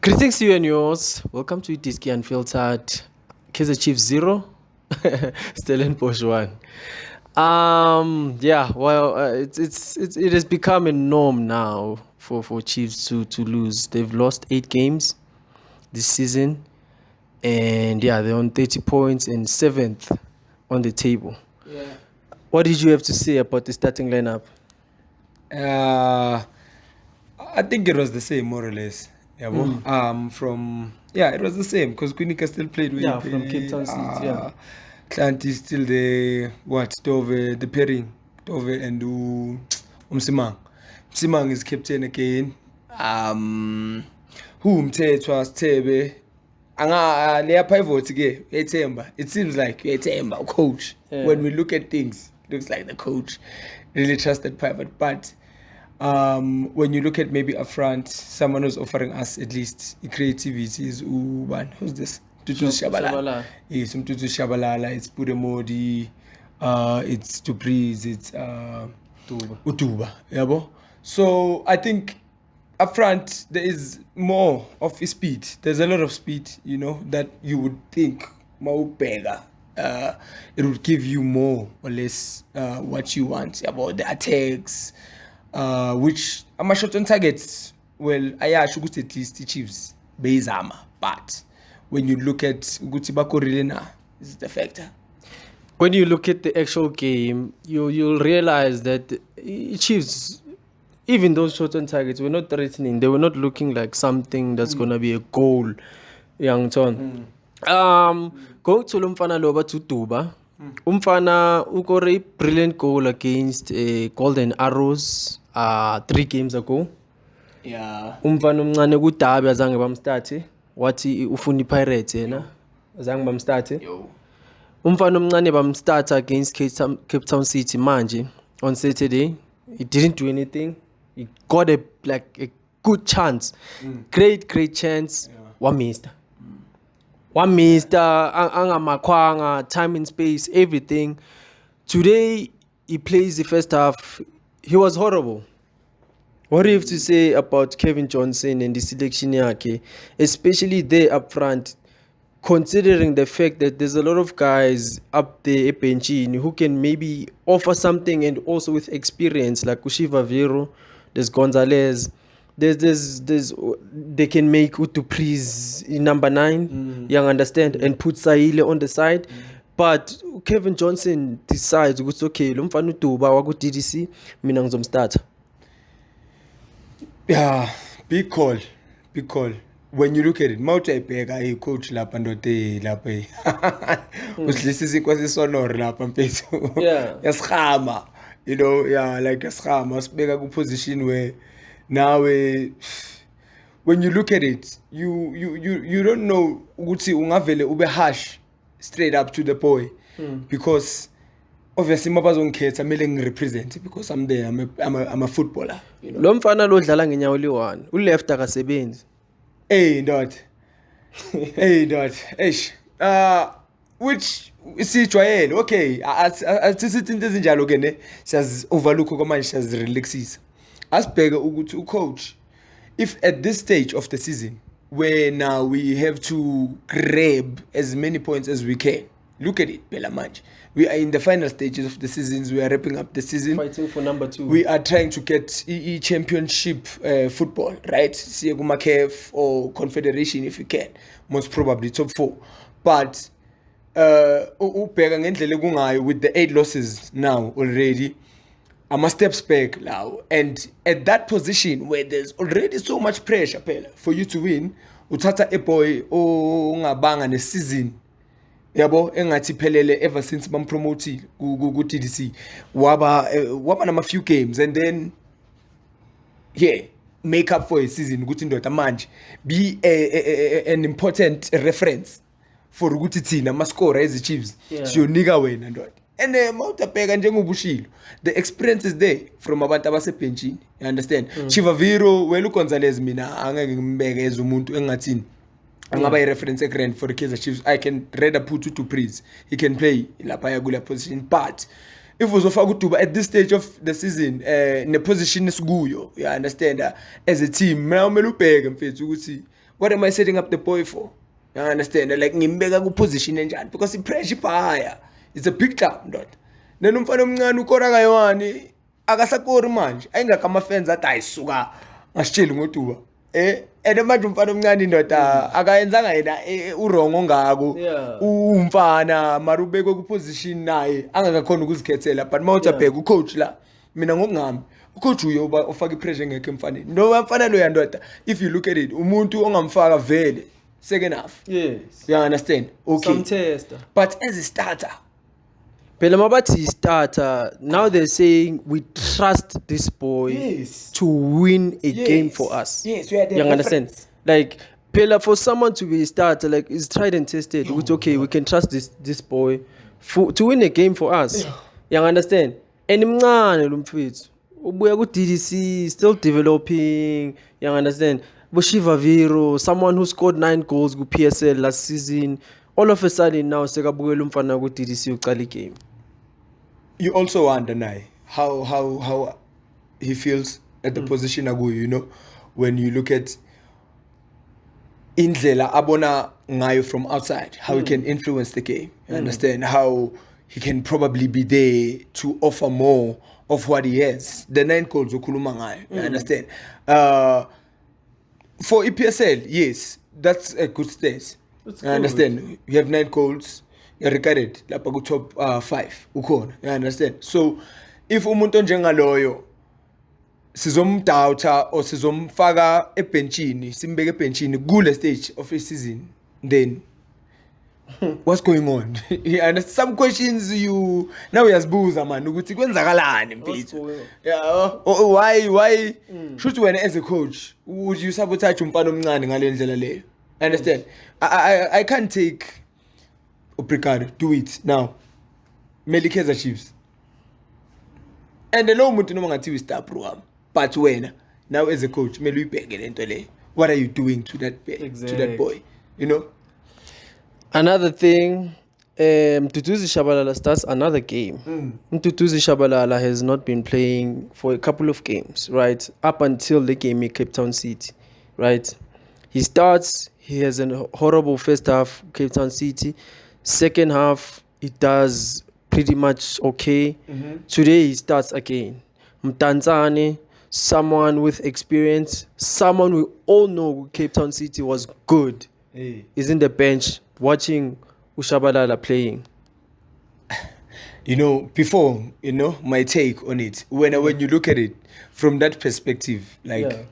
Greetings to you and yours. Welcome to Diskiunfiltered. Kaizer Chiefs 0, Stellenbosch 1. It has become a norm now for Chiefs to lose. They've lost 8 games this season, and they're on 30 points and 7th on the table. Yeah. What did you have to say about the starting lineup? I think it was the same, more or less. Yeah, it was the same because Kwinika still played with From Cape Town City. Clint is still the Dove, the pairing, Dove and Umsimang. Umsimang is captain again. Who Mtetwa Stebe. Anga pivot again. It seems like Etemba, coach. Yeah. When we look at things, looks like the coach really trusted pivot, but when you look at maybe up front, someone who's offering us at least creativity is who's this? Titus Shabalala. Yes, Titus Shabalala. It's Pudemodi. It's Duba. It's Duba. Yeah, so I think up front there is more of speed. There's a lot of speed, that you would think more bigger. It would give you more or less what you want about the attacks. Which I'm shot on targets. Well, I should at least the Chiefs Bezama, but when you look at Gutibako Rilena, is the factor. When you look at the actual game, you'll realize that the Chiefs, even those shot on targets, were not threatening. They were not looking like something that's gonna be a goal. Young Ton. Going to Lumfana Loba to Duba. Umfana got a brilliant goal against Golden Arrows 3 games ago. Yeah. Umfana umncane kuDabi azange bamstarte. Wathi ufuna iPirates yena. Azange bamstarte. Yo. Umfana omncane bamstart against Cape Town City manje on Saturday. He didn't do anything. He got a good chance. Great chance. Yeah. One missed Angamakwanga, time and space, everything. Today he plays the first half. He was horrible. What do you have to say about Kevin Johnson and the selection yake, especially there up front, considering the fact that there's a lot of guys up there benching who can maybe offer something and also with experience like Kushiva Vero, there's Gonzalez. There's they can make Utupriz in number 9, you understand, and put Saile on the side. But Kevin Johnson decides, okay, lo mfana uDuba waku DDC, mina ngizomstart. Yeah, big call. When you look at it, Mauta Ipega, coach lapha ndote lapha. Usilisi kwasi sonor lapha mfethu. Yeah. Yaskhama. Like yaskhama, sibeka ku position where now when you look at it, you don't know ukuthi ungavele ube harsh straight up to the boy because obviously mabazongikhetha mele ngirepresent because I'm there, I'm a footballer, Lo mfana lo dlala ngenyawo li1, uleft akasebenzi. Hey dot. Which sijwayele, okay, asithi into ezinjalo ke ne siyaz overlook kwamanje siyaz relaxisa. Asibheke ukuthi ucoach, if at this stage of the season where now we have to grab as many points as we can, look at it, Bella Manj. We are in the final stages of the seasons. We are wrapping up the season. Fighting for number 2. We are trying to get championship football, right? Sieguma CAF or Confederation if we can. Most probably top 4. But with the 8 losses now already, I'm a steps back now. And at that position where there's already so much pressure for you to win, uthatha a boy ongabanga ne season. Yabo engathi phelele ever since bampromote ku TDC. Waba nama few games and then make up for a season ukuthi ndoda manje be an important reference for ukuthi thina ama score as Chiefs siyonika wena ndoda. And mawutabheka njengobushilo, the experience is there from abantu abasebenchini, you understand. Chivaviro welu Gonzalez mina angeke ngimbeke as umuntu engathini angaba i-reference grand for the Kaizer Chiefs. I can rather put to praise. He can play lapha yakula position, but if uzofaka uDuba at this stage of the season ne position esikuyo, you understand, as a team mina umele ubheke mfethu ukuthi What am I setting up the boy for? You understand? Like ngimbeka ku position enjani because ipressure higher. It's a big club ndoda. Nena umfana omncane ukora kayewani akasakori manje. Ayingakho ama fans athi ayisuka ngasitsheli ngoduba. And manje umfana omncane ndoda akayenzanga yena uwrong ongako. Umfana marubekwe ku position naye angakakhona ukuzikhethela but mawuthi abheka ucoach la mina ngokungami ucoach uyo ufaka ipressure ngeke emfaneni no mfana lo yandoda if you look at it umuntu ongamfaka vele second half yes you understand okay some tester but as a starter phela mabathi starter now they're saying we trust this boy to win a game for us yes we are there you understand like phela for someone to be a starter like is tried and tested which okay we can trust this boy to win a game for us you understand and mncane lo mfethu ubuya ku DDC still developing you understand Bushiva Viro someone who scored 9 goals ku PSL last season all of a sudden now sekabukela umfana ku DDC uqala game you also wonder naye how he feels at the position akuyo you know when you look at indlela abona ngayo from outside how he can influence the game you understand how he can probably be there to offer more of what he has the 9 goals ukhuluma ngayo you understand for EPSL yes that's a good stage you understand you have 9 goals you're regarded lapha ku top 5 ukhona you understand so if umuntu njengaloyo sizomdoubta or sizomfaka ebenchini simbeke ebenchini kule stage of a season then what's going on and some questions you now uyazibuza man ukuthi kwenzakalani mfethu yeah why should when as a coach would you sabotage umfana omncane ngalendlela leyo understand I can't take Obrigado do it now Melikeza Chiefs and lo muntu noma ngathi star program but wena now as a coach mele uyibheke lento le what are you doing to that to that boy you know another thing Tutuzi Shabalala starts another game Tutuzi Shabalala has not been playing for a couple of games right up until the game in Cape Town City right he starts he has a horrible first half Cape Town City second half it does pretty much okay today he starts again Mtanzane someone with experience someone we all know Cape Town City was good is in the bench watching Shabalala playing you know before you know my take on it when you look at it from that perspective like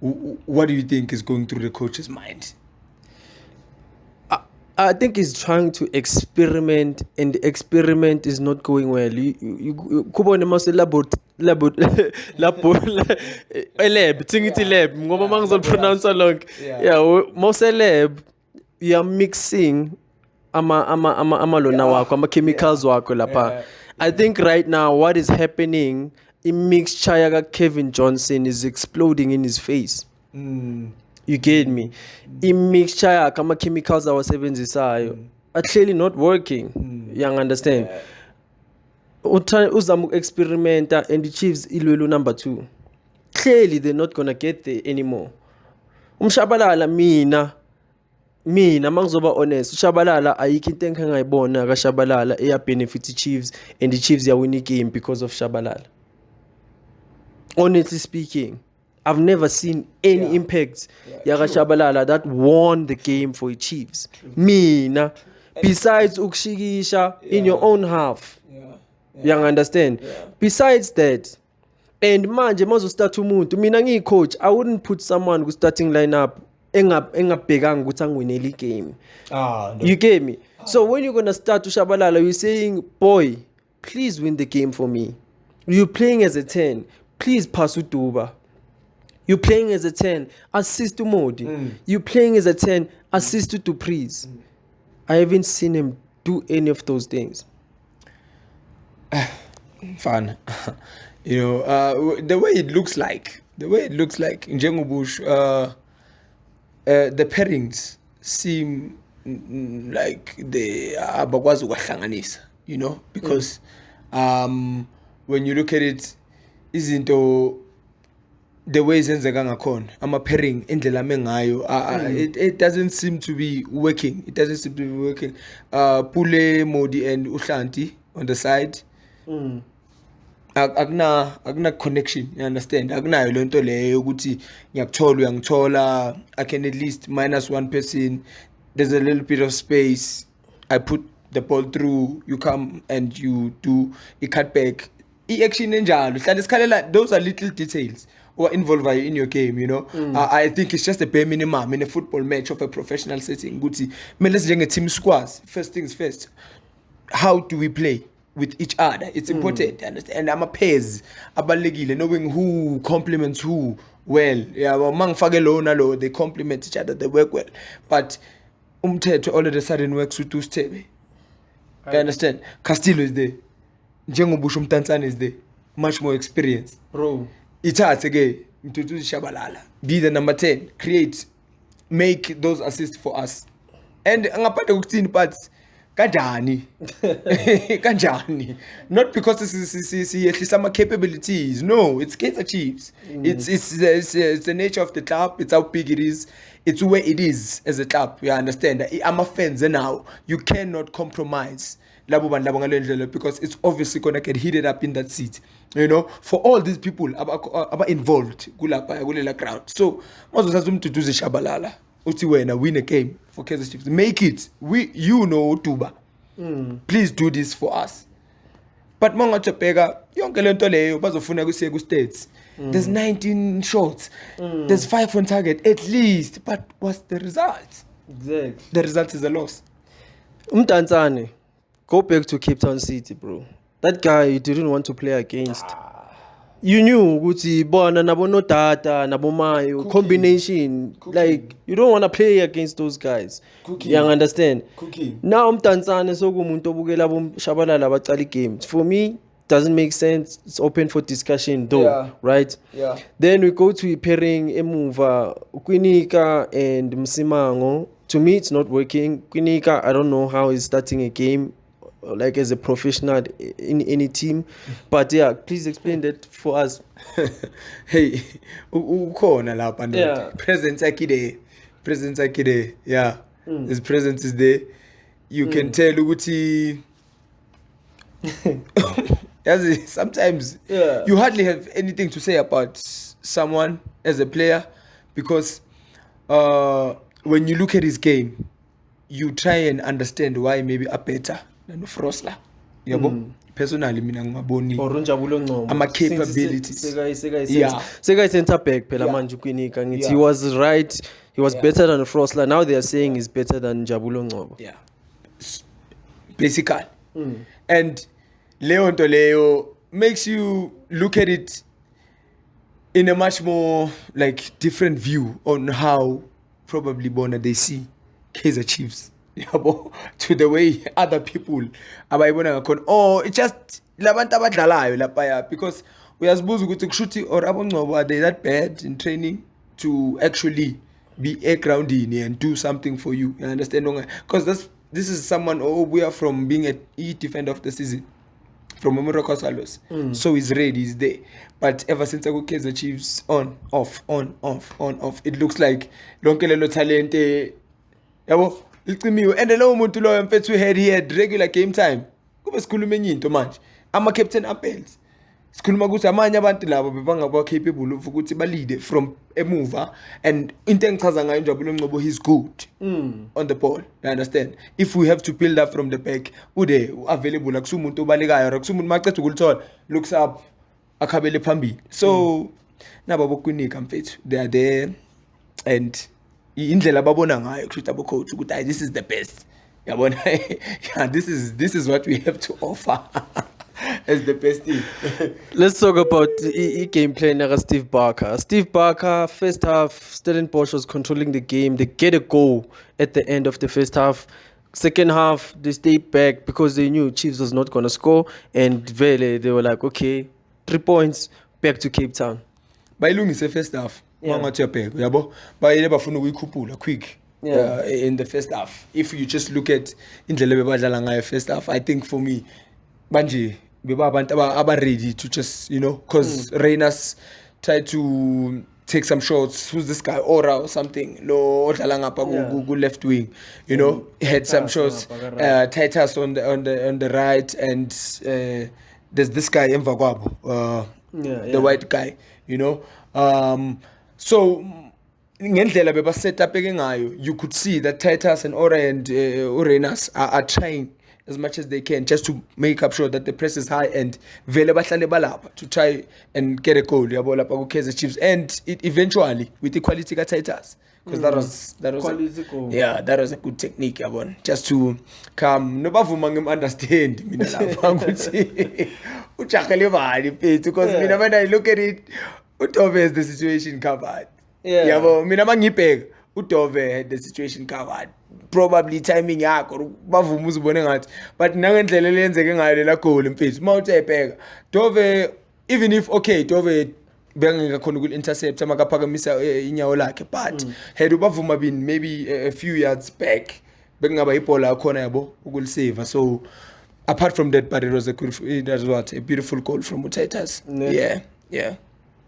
what do you think is going through the coach's mind? I think he's trying to experiment and the experiment is not going well. Kubone mase lab tingithi lab ngoba mangizol pronounce along mose lab you are mixing ama lona wakho ama chemicals wakho lapha. I think right now what is happening in mixture ya Kevin Johnson is exploding in his face. You get me? In mixture ya kama chemicals awasebenzisayo are clearly not working. You understand? Uzama experimenta and the Chiefs ilwelo number 2. Clearly they're not gonna get there anymore. Shabalala mina mangizoba honest Shabalala ayikho into engangayibona ka Shabalala eya benefit the Chiefs and the Chiefs ya win the game because of Shabalala. Honestly speaking, I've never seen any impact Yaga Shabalala that won the game for the Chiefs. Mina, besides ukshikisha in your own half. You understand? Besides that, and manje mazo start umuntu mina ngiyi coach I wouldn't put someone ku starting lineup engabhekanga ukuthi angwine le game. No. You get me? So when you're going to start to Shabalala you're saying boy please win the game for me. You're playing as a 10. Please pass to Duba. You're playing as a 10. Assist to Modi. You're playing as a 10. Assist to Dupreez. I haven't seen him do any of those things. Fun. You know, the way it looks like in Njengobush, the pairings seem like they are bakwazi ukwahlanganisa, you know, because when you look at it, izinto the way zenzeka ngakhona ama-pairing indlela mengayo it doesn't seem to be working. Pule Modi and Uhlanti on the side. Akuna connection, you understand? Akunayo lento leyo ukuthi ngiyakuthola I can at least minus one person. There's a little bit of space. I put the ball through, you come and you do a cutback. I-action enjalo. Those are little details or involved in your game, you know. I think it's just a bare minimum in a football match of a professional setting. Guti, let's a team squads. First things first. How do we play with each other? It's important, understand? And I'm a pairs, knowing who complements who well. Yeah, well, they complement each other, they work well. But all of a sudden works with two step. You understand? Castillo is there. Njengobushum Tanzania is there. Much more experience. Bro. It's hard again. Shabalala. Be the number 10. Create. Make those assists for us. And ngaphandle kokuthini but kanjani. Kanjani. Not because it's some capabilities. No, it's Kaizer Chiefs. It's the nature of the club. It's how big it is. It's where it is as a club. You understand? I'm a fan now. You cannot compromise. Because it's obviously gonna get heated up in that seat, you know. For all these people are involved, crowd. So, most of them to do the Shabalala. Win a game for Kaizer Chiefs. Make it. Duba. Please do this for us. But Monga Chapega, yonke lento leyo bazofuna kusiye ku states. There's 19 shots. There's 5 on target at least. But what's the result? Exactly. The result is a loss. Umtanzane, go back to Cape Town City, bro. That guy you didn't want to play against. You knew ukuthi bona nabo no data nabo mayo combination. Like you don't want to play against those guys. You understand? Now Umtanzane sokumuntu obukela bo Shabalala bacala games. For me, doesn't make sense. It's open for discussion though, right? Yeah. Then we go to pairing Emuva, Kwinika and Msimango. To me, it's not working. Kwinika, I don't know how he's starting a game like as a professional in any team, but yeah, please explain that for us. Hey, ukhona lapha ndoda. Presence akide. Yeah. His presence is there. You can tell ukuthi sometimes you hardly have anything to say about someone as a player because when you look at his game, you try and understand why maybe a better than Frosla. Personally, mina ngibaboni ama capabilities. Sega center back phela manje Kwinika ngithi he was right. He was better than Frosla. Now they are saying he's better than Jabulo Ngcobo. Yeah. Basically. And Leo makes you look at it in a much more like different view on how probably Bona they see Kaizer Chiefs. To the way other people it's just labantu abadlalayo lapha because uyazibuza ukuthi kushuthi or abongcobo are they that bad in training to actually be air grounding and do something for you understand because this is someone we are from being a defender of the season from Morocco Salos. So he's ready, he's there. But ever since I go Kaizer Chiefs on off, it looks like lonkelelo talente yabo liqimiwe and lo muntu lo mfethu he had regular game time kube sikhuluma enye into manje ama captain appels sikhuluma ukuthi amanye abantu labo bebangaba capable of ukuthi ba lead from emuva and into engichaza ngayo Jabulo Ngcobo he's good on the ball, you understand. If we have to build up from the back ude available akusumuntu obalekayo akusumuntu maqedwe ukulithola looks up akhabele phambili so nabo bokunika mfethu they are there and indlela babona ngayo kushuthi abo coach ukuthi this is the best yabona. Yeah, this is what we have to offer as the best team. Let's talk about the gameplay naga Steve Barker. Steve Barker, first half, Stellenbosch was controlling the game. They get a goal at the end of the first half. Second half, they stayed back because they knew Chiefs was not going to score. And they were like, okay, 3 points, back to Cape Town. Bayilungise first half. Yabo bayile bafuna ukuyikhuphula quick in the first half. If you just look at indlela bebadlala ngayo first half, I think for me manje beba abantu aba ready to just because Reiners try to take some shots. Who's this guy? Aura or something. Lo go left wing. You know, had some shots. Titus on the right, and there's this guy Mvagwabo, the white guy. You know, so ngendlela beba set up ngayo, you could see that Titus and Ora and Urenas are trying as much as they can just to make up sure that the press is high and vele bahlale balapha to try and get a goal yabo lapha ku Kaizer Chiefs, and it eventually with the quality ka Titus, because that was that was a good technique yabona, just to come nobavuma ngim understand mina lapha ukuthi ujagele bani phethu, because mina when I look at it, Udove has the situation covered. Yabo mina mangibheka Udove had the situation covered. Probably timing yakho bavuma uzibone ngathi, but nangendlela lenzeke ngayo lela goal mfethu mawuthi ebheka Dove, even if Dove bengeka khona ukul intercept amakaphakamisa inyawo lakhe, but had ubavuma been maybe a few yards back bekungaba ibhola khona yabo ukulisave. So apart from that, but it was a beautiful goal from Titus.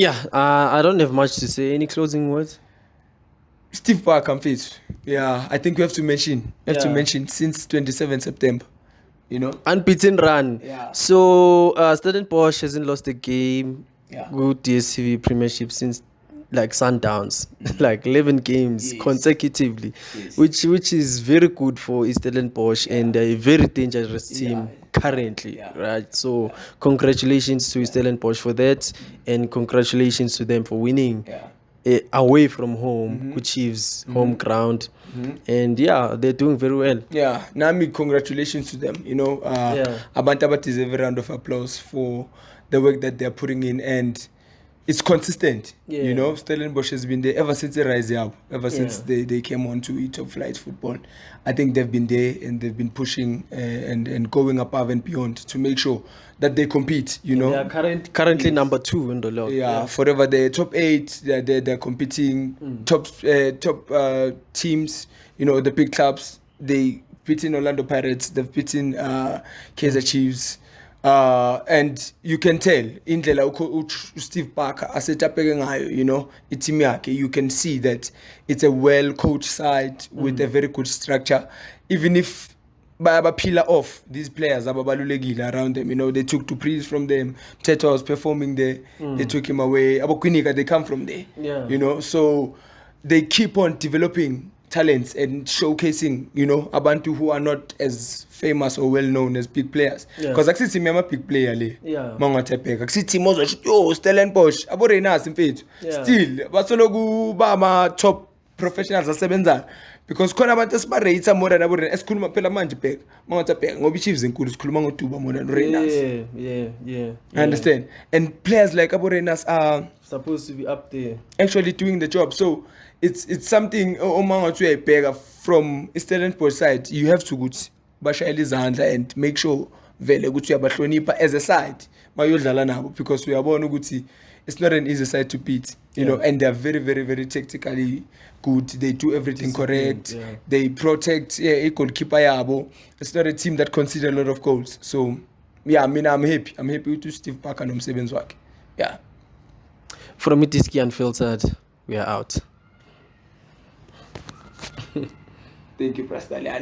I don't have much to say. Any closing words? Steve Parker, I think we have to mention. Since 27 September, you know, unbeaten run. So Stellenbosch hasn't lost a game. Good DSTV Premiership since like Sundowns, like 11 games consecutively, which is very good for Stellenbosch and a very dangerous team currently, right? So congratulations to Stellenbosch for that, and congratulations to them for winning. Away from home, good Chiefs, home ground, and they're doing very well. Nami, congratulations to them. You know, Abantabat deserve a round of applause for the work that they're putting in, and it's consistent. You know, Stellenbosch has been there ever since they rise up, since they came on to top flight football. I think they've been there and they've been pushing and going above and beyond to make sure that they compete. You know, they are currently number 2 in the league. Forever they're top 8. They're competing top teams. You know, the big clubs. They beaten Orlando Pirates. They've beaten Kaizer Chiefs. And you can tell indlela Steve Parker asetapeke ngayo, you know, iteam yakhe, you can see that it's a well coached side with a very good structure. Even if bayabapila off these players ababalulekile around them, you know, they took Dupreez from them. Titus was performing there, they took him away. Kwinika, they come from there, you know, so they keep on developing talents and showcasing, you know, abantu who are not as famous or well known as big players. Because I see a big player le. Mangatepeka. I see Mozo Stellenbosch. Aborenas mfethu. Still basoloku ba ma top professionals asebenza. Because khona abantu esibarate more than abore esikhuluma phela manje bheka. Mangatepeka ngoba iChiefs enkulu sikhuluma ngoDuba more than Renas. I understand. And players like Aborenas are supposed to be up there, actually doing the job. So it's something from Stellenbosch side. You have to go bashayela izandla and make sure vele ukuthi uyabahlonipha as a side mayodlala nabo, because uyabona ukuthi it's not an easy side to beat, you know, and they're very, very, very tactically good. They do everything correct. They protect a goalkeeper yabo. It's not a team that concedes a lot of goals. So I mean, I'm happy with Steve Parker nomsebenzi wakhe. From Diskiunfiltered, we are out. Thank you, Pastor.